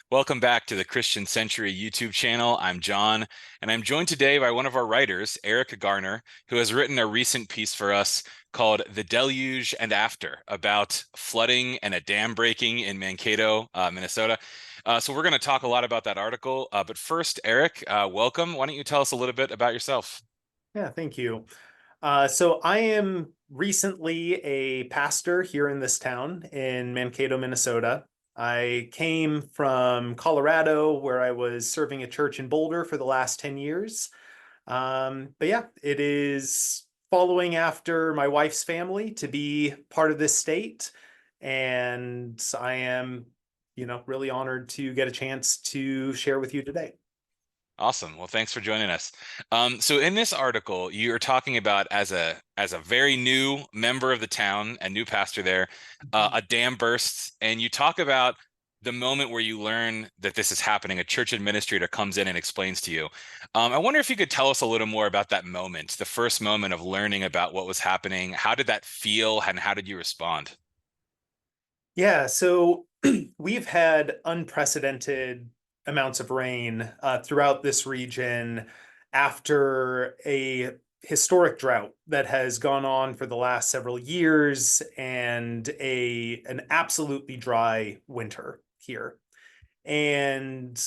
Welcome back to the Christian Century YouTube channel. I'm John, and I'm joined today by one of our writers, Eric Garner, who has written a recent piece for us called The Deluge and After, about flooding and a dam breaking in Mankato, Minnesota. So we're going to talk a lot about that article. But first, Eric, welcome. Why don't you tell us a little bit about yourself? Yeah, thank you. So I am recently a pastor here in this town in Mankato, Minnesota. I came from Colorado, where I was serving a church in Boulder for the last 10 years. But yeah, it is following after my wife's family to be part of this state. And I am, really honored to get a chance to share with you today. Awesome. Well, thanks for joining us. So in this article, you're talking about as a very new member of the town and new pastor there, a dam bursts, and you talk about the moment where you learn that this is happening. A church administrator comes in and explains to you. I wonder if you could tell us a little more about that moment, the first moment of learning about what was happening. How did that feel, and how did you respond? Yeah, so we've had unprecedented amounts of rain throughout this region after a historic drought that has gone on for the last several years and an absolutely dry winter here. And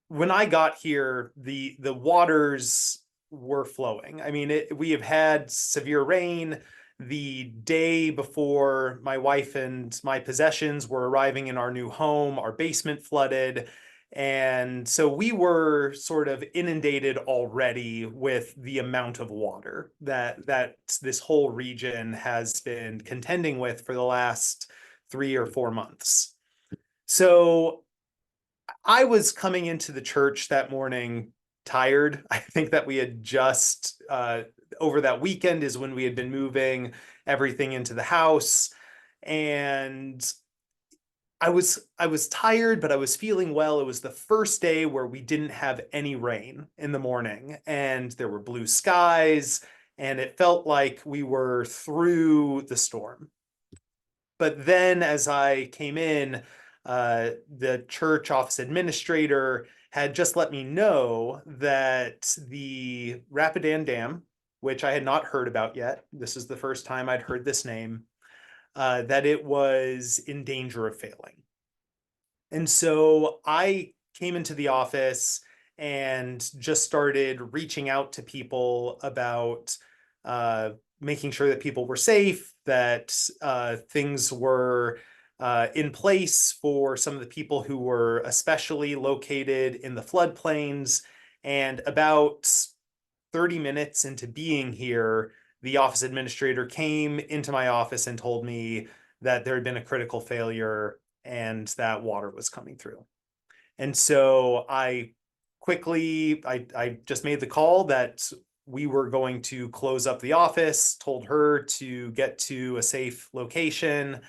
when I got here, the waters were flowing. I mean, we have had severe rain. The day before my wife and my possessions were arriving in our new home, our basement flooded. And so we were sort of inundated already with the amount of water that this whole region has been contending with for the last 3 or 4 months. So I was coming into the church that morning tired. I think that we had just over that weekend is when we had been moving everything into the house, and I was tired, but I was feeling well. It was the first day where we didn't have any rain in the morning, and there were blue skies, and it felt like we were through the storm. But then as I came in, the church office administrator had just let me know that the Rapidan Dam, which I had not heard about yet, this is the first time I'd heard this name, that it was in danger of failing. And so I came into the office and just started reaching out to people about uh, making sure that people were safe, that things were in place for some of the people who were especially located in the floodplains. And about 30 minutes into being here, the office administrator came into my office and told me that there had been a critical failure and that water was coming through. And so I just made the call that we were going to close up the office, told her to get to a safe location,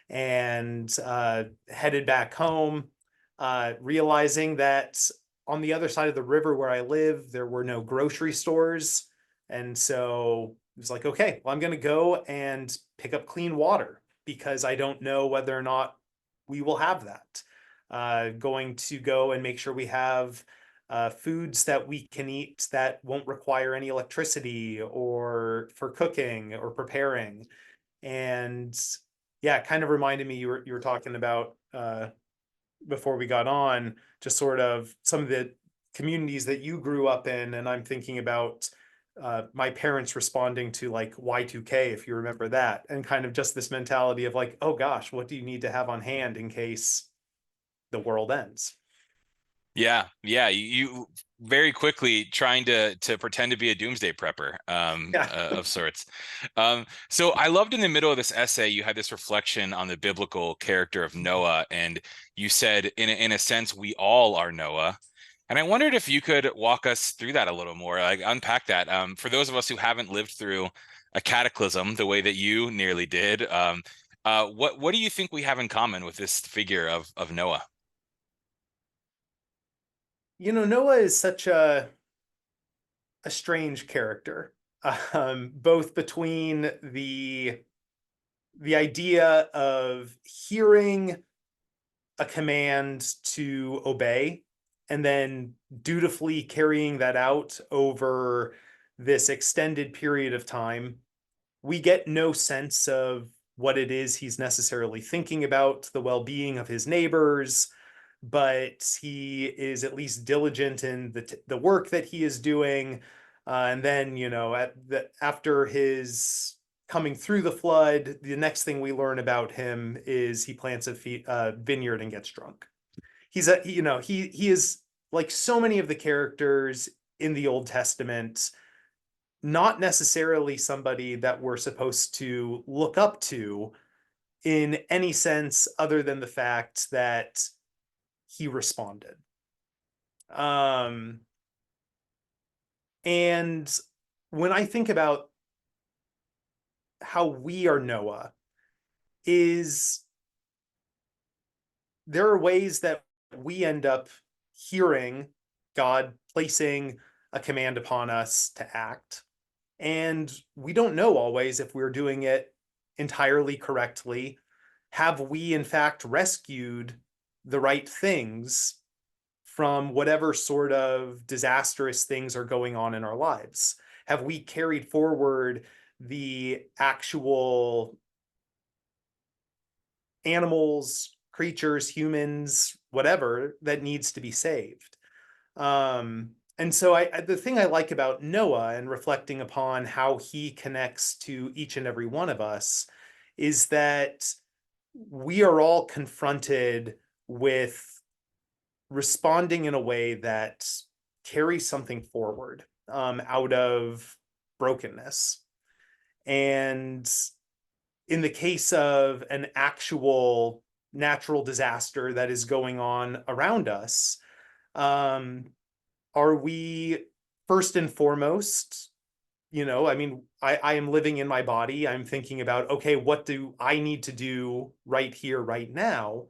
and headed back home, realizing that on the other side of the river where I live, there were no grocery stores. And so it was like, okay, well, I'm going to go and pick up clean water because I don't know whether or not we will have that. Going to go and make sure we have foods that we can eat that won't require any electricity or for cooking or preparing. And yeah, it kind of reminded me you were talking about before we got on, just sort of some of the communities that you grew up in, and I'm thinking about my parents responding to like Y2K, if you remember that, and kind of just this mentality of like, oh gosh, what do you need to have on hand in case the world ends? Yeah, yeah. You very quickly trying to pretend to be a doomsday prepper, Yeah. of sorts. So I loved in the middle of this essay, you had this reflection on the biblical character of Noah, and you said, in a sense, we all are Noah. And I wondered if you could walk us through that a little more, like unpack that. For those of us who haven't lived through a cataclysm the way that you nearly did, what do you think we have in common with this figure of Noah? Noah is such a strange character, both between the idea of hearing a command to obey and then dutifully carrying that out over this extended period of time. We get no sense of what it is he's necessarily thinking about the well-being of his neighbors, but he is at least diligent in the work that he is doing. And then, after his coming through the flood, the next thing we learn about him is he plants a vineyard and gets drunk. He is like so many of the characters in the Old Testament, not necessarily somebody that we're supposed to look up to in any sense other than the fact that he responded. Um, and when I think about how we are Noah, is there are ways that we end up hearing God placing a command upon us to act. And we don't know always if we're doing it entirely correctly. Have we, in fact, rescued the right things from whatever sort of disastrous things are going on in our lives? Have we carried forward the actual animals, creatures, humans, whatever that needs to be saved? And so the thing I like about Noah and reflecting upon how he connects to each and every one of us is that we are all confronted with responding in a way that carries something forward out of brokenness. And in the case of an actual natural disaster that is going on around us, are we first and foremost, I am living in my body. I'm thinking about, okay, what do I need to do right here, right now?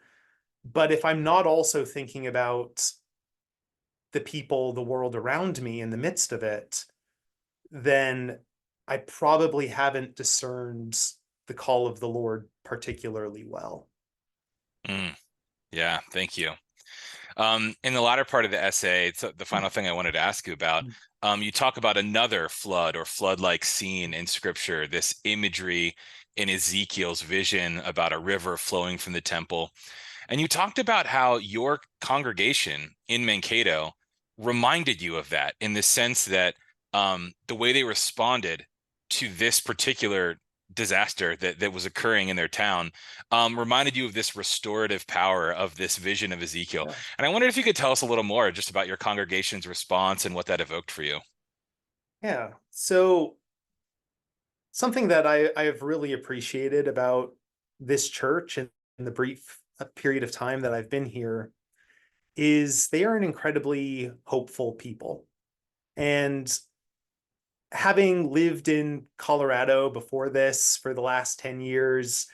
But if I'm not also thinking about the people, the world around me in the midst of it, then I probably haven't discerned the call of the Lord particularly well. Mm, yeah, thank you. In the latter part of the essay, it's the final thing I wanted to ask you about. You talk about another flood or flood-like scene in scripture, this imagery in Ezekiel's vision about a river flowing from the temple. And you talked about how your congregation in Mankato reminded you of that in the sense that the way they responded to this particular disaster that was occurring in their town reminded you of this restorative power of this vision of Ezekiel. Yeah. And I wondered if you could tell us a little more just about your congregation's response and what that evoked for you. Yeah. So something that I have really appreciated about this church and in the brief period of time that I've been here is they are an incredibly hopeful people. And having lived in Colorado before this for the last 10 years,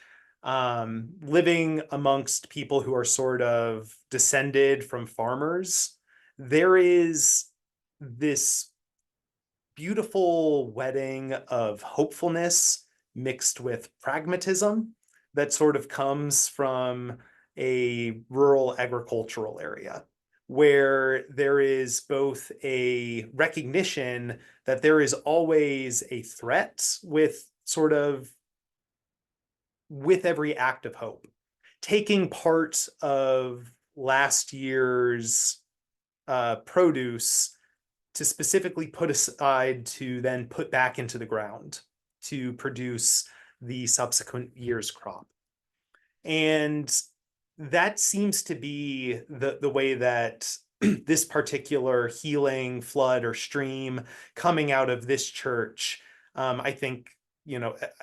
living amongst people who are sort of descended from farmers, there is this beautiful wedding of hopefulness mixed with pragmatism that sort of comes from a rural agricultural area where there is both a recognition that there is always a threat with every act of hope. Taking part of last year's produce to specifically put aside to then put back into the ground to produce the subsequent year's crop. And that seems to be the way that this particular healing flood or stream coming out of this church, I think,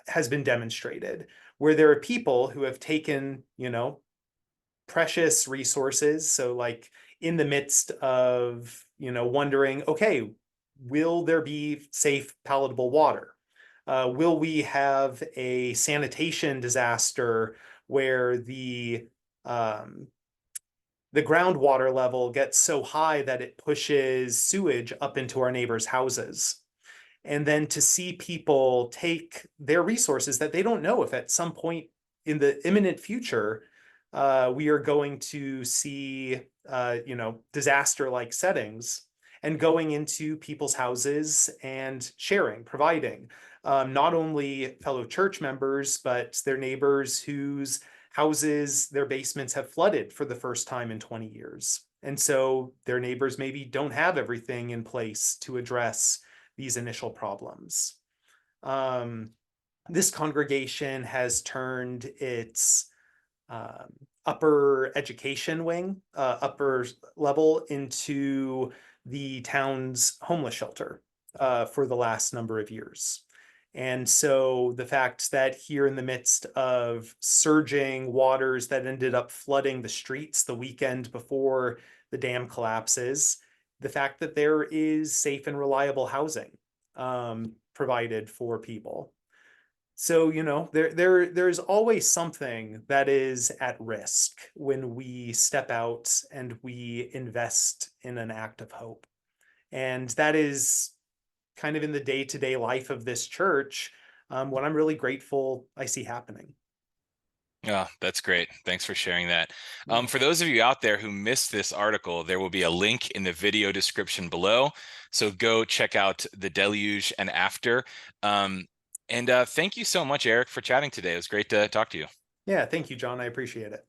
has been demonstrated, where there are people who have taken, precious resources. So like in the midst of, wondering, okay, will there be safe, palatable water? Will we have a sanitation disaster where the groundwater level gets so high that it pushes sewage up into our neighbors' houses? And then to see people take their resources that they don't know if at some point in the imminent future we are going to see, disaster-like settings and going into people's houses and sharing, providing, not only fellow church members, but their neighbors whose houses, their basements have flooded for the first time in 20 years. And so their neighbors maybe don't have everything in place to address these initial problems. Um, this congregation has turned its um, upper education wing, upper level, into the town's homeless shelter for the last number of years. And so the fact that here in the midst of surging waters that ended up flooding the streets the weekend before the dam collapses, the fact that there is safe and reliable housing provided for people. So, there's always something that is at risk when we step out and we invest in an act of hope. And that is kind of in the day-to-day life of this church, what I'm really grateful I see happening. Yeah, that's great. Thanks for sharing that. Yeah. For those of you out there who missed this article, there will be a link in the video description below. So go check out the deluge and after. And thank you so much, Eric, for chatting today. It was great to talk to you. Yeah, thank you, John. I appreciate it.